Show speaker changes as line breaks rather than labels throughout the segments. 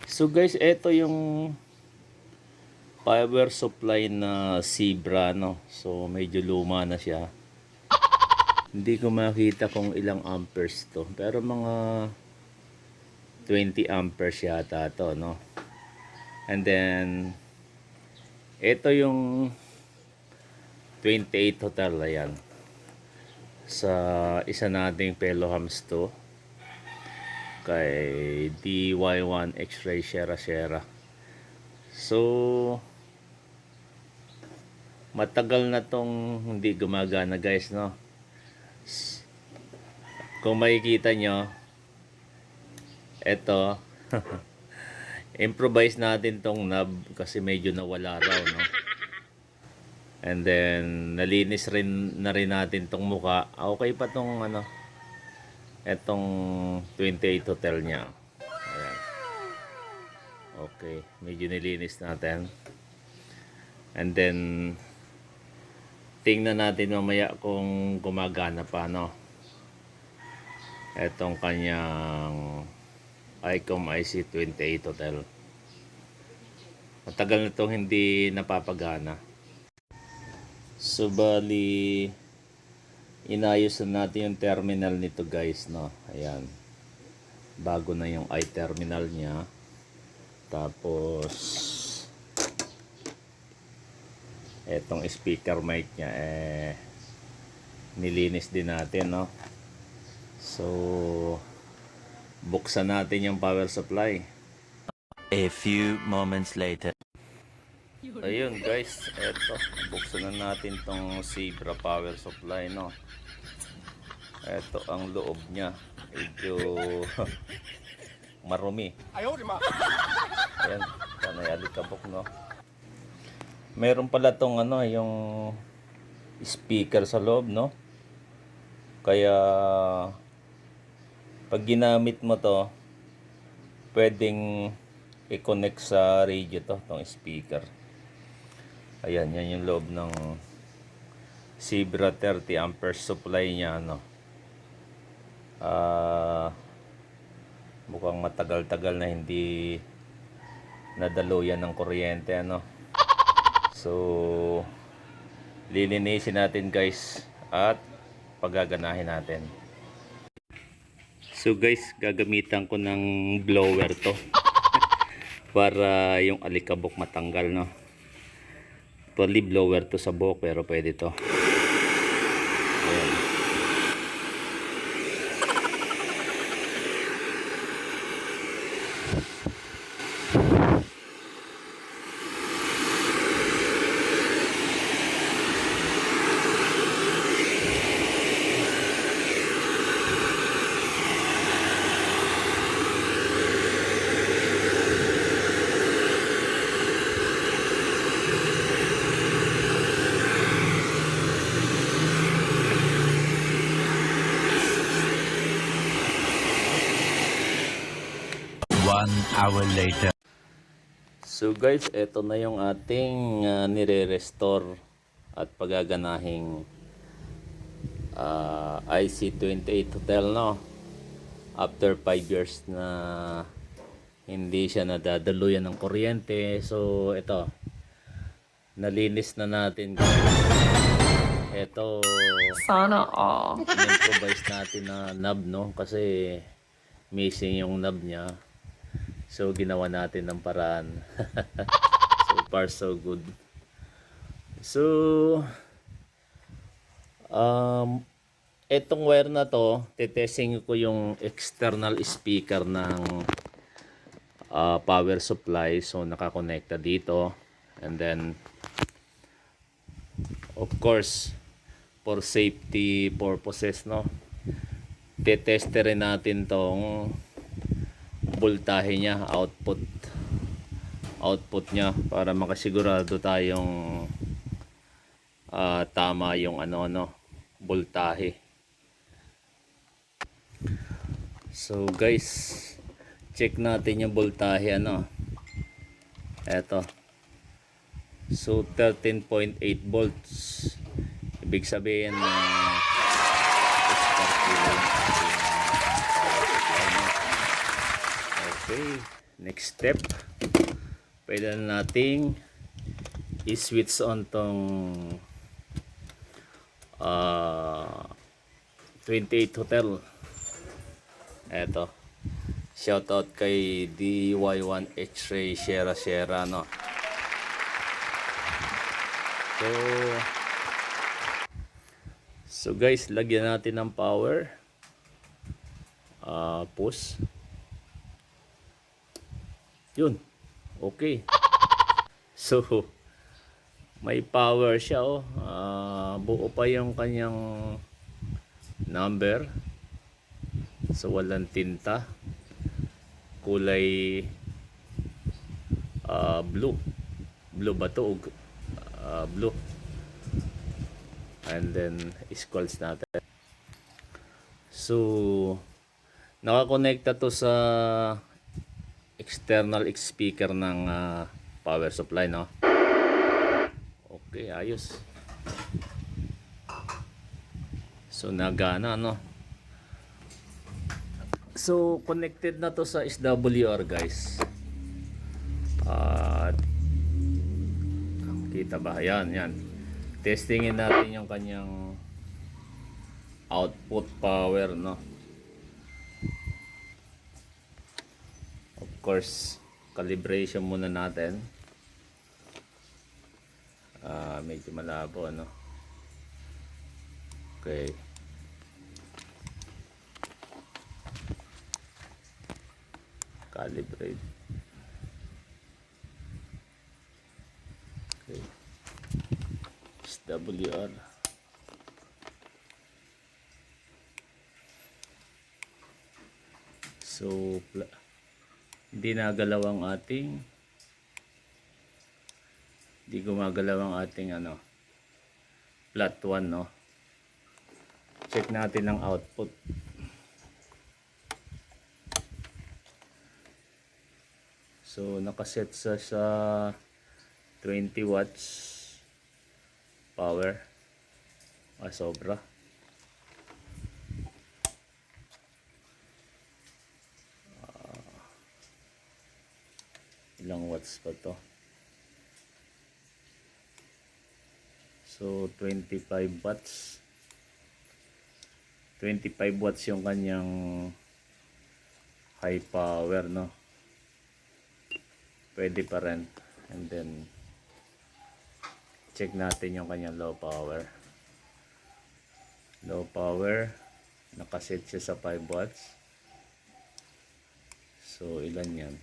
So guys, ito yung power supply na Zebra, no. So medyo luma na siya. Hindi ko makita kung ilang amperes to, pero mga 20 amperes yata to, no. And then ito yung 28 hotel, ayan, sa isa nating Pelohams to, kay DY1 X-Ray Sierra. So matagal na tong hindi gumagana guys, no. Kung makikita nyo, eto improvise natin tong knob kasi medyo nawala raw, no. And then nalinis rin na rin natin tong muka. Okay pa tong ano, etong 28 hotel niya. Ayan. Okay, medyo nilinis natin. And then tingnan natin mamaya kung gumagana pa, no. Etong kanyang ICOM IC28 hotel. Matagal na itong hindi napapagana. So bali inayos na natin yung terminal nito guys, no. Ayan, bago na yung i-terminal niya. Tapos etong speaker mic niya nilinis din natin, no. So buksan natin yung power supply.
A few moments later.
Ayun guys, eto, buksan na natin tong Zebra power supply, no. Eto ang loob niya, medyo marumi. Ayan, panay alikabok, no. Meron pala tong ano, yung speaker sa loob, no. Kaya pag ginamit mo to, pwedeng i-connect sa radio to, tong speaker. Ayan, yan yung loob ng Zebra 30 amperes supply niya, no. Mukhang matagal-tagal na hindi nadaluyan ng kuryente, ano. So lilinisin natin guys at pagaganahin natin. So guys, gagamitan ko ng blower to para yung alikabok matanggal, no. Actually blower to sa buhok pero pwede to. Ayan.
One hour later.
So guys, eto na yung ating nire-restore at pagaganahing IC28 hotel, no. After 5 years na hindi siya nadadaluyan ng kuryente. So ito, nalinis na natin guys. Ito,
sana all.
in-improvise natin na knob, no, kasi missing yung knob niya. So ginawa natin ng paraan. So far so good. So etong wire na to, tetesting ko yung external speaker ng power supply. So nakakonekta dito. And then of course, for safety purposes, no, teteste rin natin tong voltahe niya, output niya, para makasigurado tayong tama yung voltahe. So guys, check natin yung voltahe, eto. So 13.8 volts, ibig sabihin na Okay. Next step, pwede na nating i-switch on tong 28 Hotel. Eto, shoutout kay DY1 X-Ray Sierra no. So guys, lagyan natin ng power. Push. Yun. Okay. So may power siya oh. Buo pa yung kanyang number. So walang tinta. Kulay blue. Blue ba to? Blue. And then skulls natin. So nakakonekta to sa external speaker ng power supply no. Okay, ayos. So nagana no. So connected na to sa SWR guys. Kita ba? Yan. Testingin natin yung kanyang output power no. Of course, calibration muna natin. Medyo malabo no. Okay. Calibrate. Okay. SWR. So hindi nagalaw ang ating hindi gumagalaw ang ating flat 1 no. Check natin ang output. So nakaset sa 20 watts power. Sobra. Ilang watts pa to? So 25 watts. 25 watts yung kanyang high power no. Pwede pa rin. And then check natin yung kanyang low power. Low power nakaset siya sa 5 watts. So ilan yan?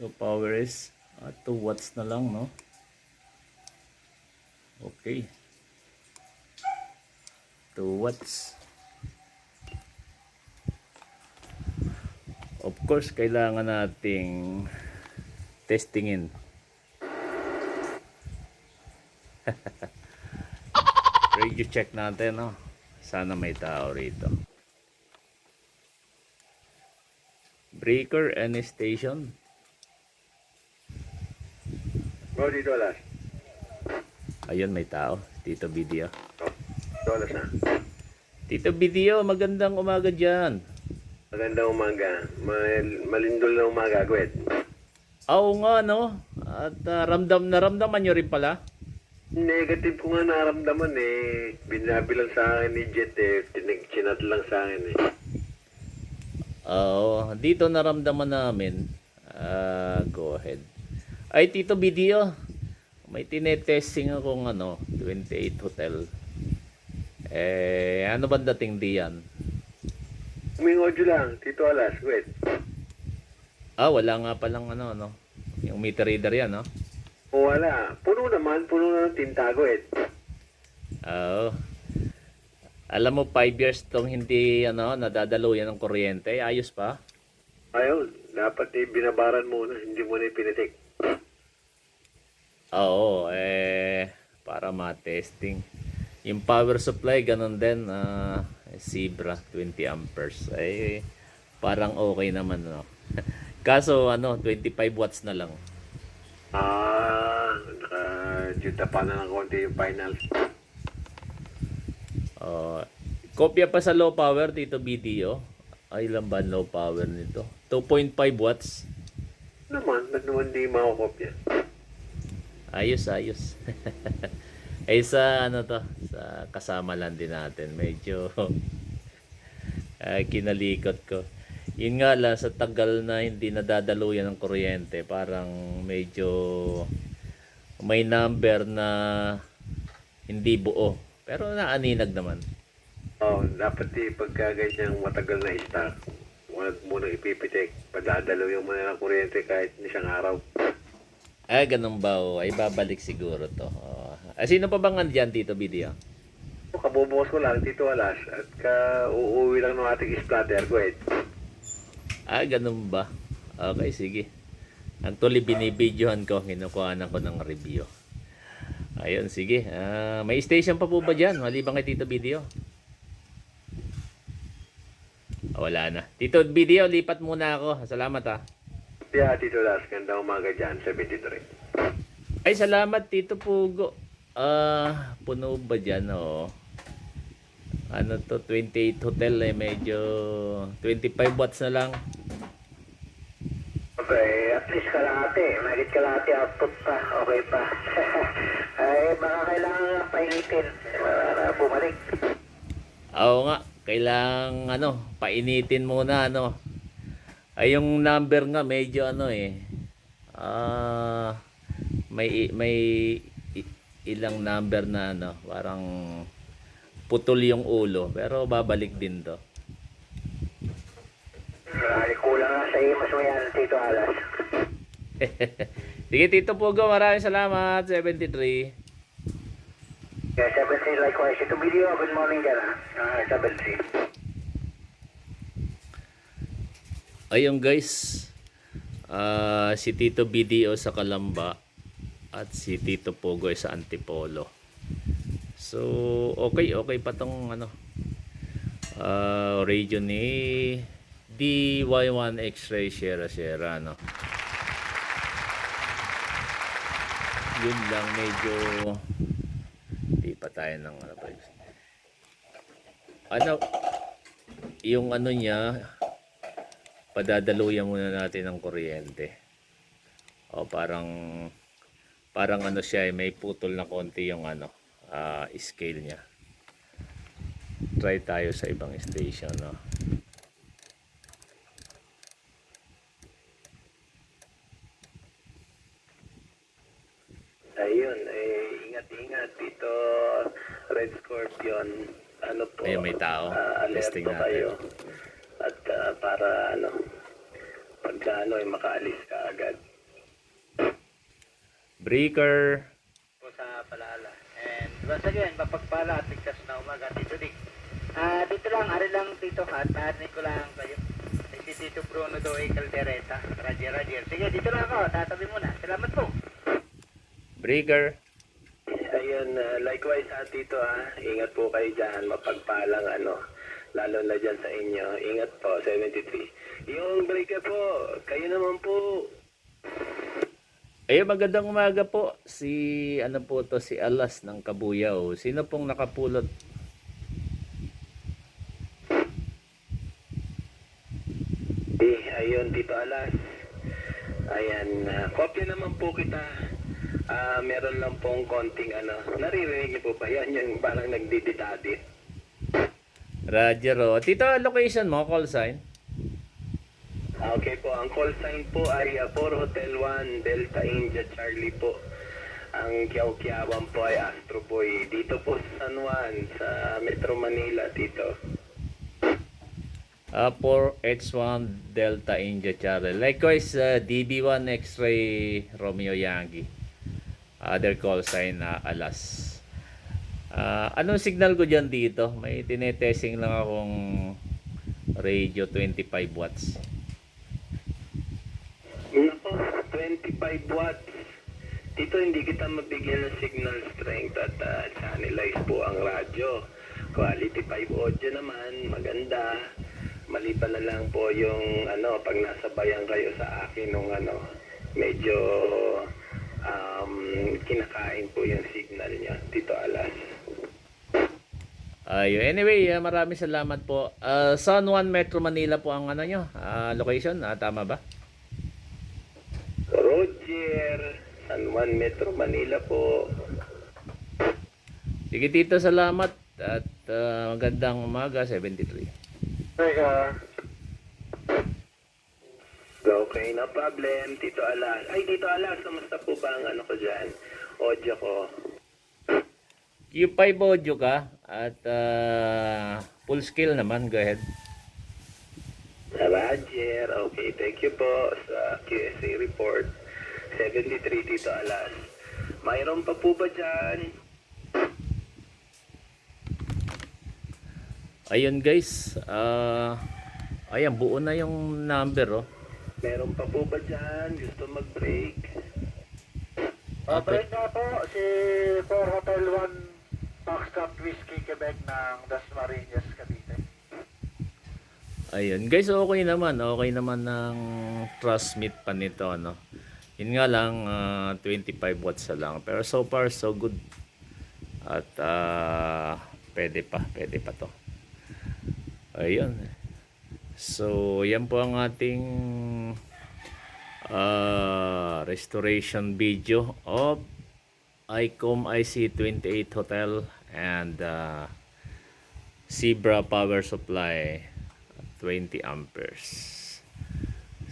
Low power is 2 watts na lang no. Okay. 2 watts. Of course, kailangan nating testingin. Radio check natin, no? Sana may tao rito. Breaker, any station?
Dito alas.
Ayun, may tao. Tito Video.
Dito alas na.
Tito Video, magandang umaga dyan.
Magandang umaga. Malindol na umaga, Gwet.
Oo nga, no? At naramdaman nyo rin pala?
Negative ko nga naramdaman eh. Binabilang sa akin ni Jet eh. Chinat lang sa akin eh.
Oo, dito naramdaman namin. Go ahead. Ay, Tito Video, may tinetesting akong 28 Hotel. Ano ba dating diyan?
Umingodyo lang. Tito alas, Gwet.
Wala nga palang yung meter reader yan, no?
O wala. Puno naman. Puno na ng tinta, Gwet.
Oo. Alam mo, 5 years tong hindi nadadaluyan ng kuryente. Ayos pa.
Ayun. Dapat binabaran muna. Hindi mo na ipinitik.
Oo, para ma-testing. Yung power supply, ganun din. Zebra, 20 amperes. Parang okay naman, no? Kaso, 25 watts na lang.
Naka-juta pa na ng konti yung final.
Kopya pa sa low power, Tito BTO. Ay, ilan ba ang low power nito? 2.5 watts.
Ba't naman di makakopya?
Ayos, ayos. Ay sa ano to, sa kasama lang din natin. Medyo kinalikot ko. Yun nga lang, sa tagal na hindi nadadaluyan ng kuryente, parang medyo may number na hindi buo. Pero naaninag naman.
Dapat pagka ganyang matagal na stock, huwag muna ipipitik. Padadalaw mo na ng kuryente kahit isang araw.
Ganun ba? Ay, babalik siguro to. Sino pa bang andyan, Tito Video?
Kabubukas ko lang, Tito Alas, at uuwi lang ng ating splatter. Go ahead.
Ganun ba? Okay, sige. Actually, binibidyohan ko, kinukuhanan ko ng review. Ayun, sige. May station pa po ba dyan? Maliban kay Tito Video? Wala na. Tito Video, lipat muna ako. Salamat
Yeah, Tito Alas, ganda umaga dyan, 73.
Ay, salamat Tito Pugo. Puno ba dyan? Ano to, 28 hotel medyo 25 watts na lang.
Okay, at least kalahati. Mahigit kalahati output pa. Okay pa. Ay, baka kailangan nga painitin para bumalik.
Oo nga, kailangan painitin muna Ay, yung number nga medyo may ilang number na parang putol yung ulo, pero babalik din to.
Ay, kulang nga sa imas mo yan, Tito Alas.
Sige Tito Pugo, maraming salamat. 73.
Yeah, 73 likewise. Ito video, good morning dyan 73.
Ayun guys, si Tito BDO sa Kalamba at si Tito Pogo sa Antipolo. So okay pa tong radio ni DY1 X-Ray Sierra yun lang, medyo di pa tayo ng yung niya, padadaluyan muna natin ng kuryente. Parang siya, may putol na konti yung scale niya. Try tayo sa ibang station,
Ayun, ingat-ingat dito, Red Scorpion.
Ayun, may tao. Testing
alerto kayo.
natin.
At para pagka makaalis ka agad.
Breaker.
Po sa palaala. And once again, mapagpala at ligtas na umaga, Tito Dick. Dito lang, ari lang Tito, at narinig ko lang kayo. Si Tito Bruno Doe Caldereta, Radier. Sige, dito lang ako, tatabi muna. Salamat po.
Breaker.
Ayun, likewise Tito ingat po kayo dyan, mapagpalang lalo na dyan sa inyo. Ingat po, 73. Yung breaker po, kayo naman po.
Magandang umaga po. Si si Alas ng Kabuyaw. Sino pong nakapulot?
Ayun, Tito Alas. Ayan, kopya naman po kita. Meron lang pong konting naririnig niyo po ba yan? Yung parang nagdididadit.
Roger. Tito, location mo, call sign?
Okay po, ang call sign po ay 4 Hotel 1 Delta India Charlie po. Ang Kiyaw-Kiyawan po ay Astro Boy. Dito po sa San Juan, sa Metro Manila, Tito.
4H1 Delta India Charlie. Likewise, DB1 X-Ray Romeo Yankee. Other call sign Alas. Anong signal ko dyan dito? May tinetesting lang akong radio 25 watts.
25 watts. Dito hindi kita mabigyan ng signal strength at channelize po ang radyo. Quality 5 audio naman, maganda. Maliban na lang po yung pag nasabayan kayo sa akin nung medyo kinakain po yung signal niya, Tito Alas.
Ayun. Anyway, maraming salamat po. San Juan, Metro Manila po ang ano nyo, location. Tama ba?
Roger, San Juan, Metro Manila po.
Sige Tito, salamat. At magandang umaga, 73.
Teka.
Okay, no problem. Tito Alas. Ay, Tito Alas, kamusta po ba ang ano ko dyan? Audio ko.
Q5 audio ka at full scale naman. Go ahead.
Roger, okay, thank you po sa QSA report. 73, Tito Alas. Mayroon pa po ba dyan?
Ayun guys. Ayan, buo na yung number.
Meron pa po ba dyan? Gusto mag-break?
Break na po si 4 Hotel 1 Foxtrot Whiskey Quebec ng Dasmariñas, Cavite.
Ayun guys, okay naman. Okay naman ng transmit pa nito, no. Yun nga lang 25 watts na lang. Pero so far so good. At pwede pa to. Ayun. So, yan po ang ating restoration video of ICOM IC28 Hotel and Zebra Power Supply 20 amperes.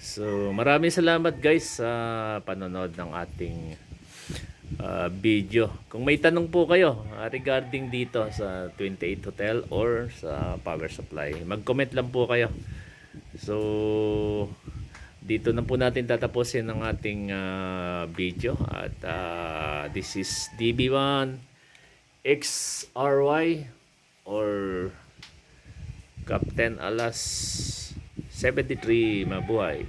So, maraming salamat guys sa panonood ng ating video. Kung may tanong po kayo regarding dito sa 28 Hotel or sa power supply, mag-comment lang po kayo. So, dito na po natin tatapusin ang ating video. At this is DB1 XRY or Captain Alas 73. Mabuhay.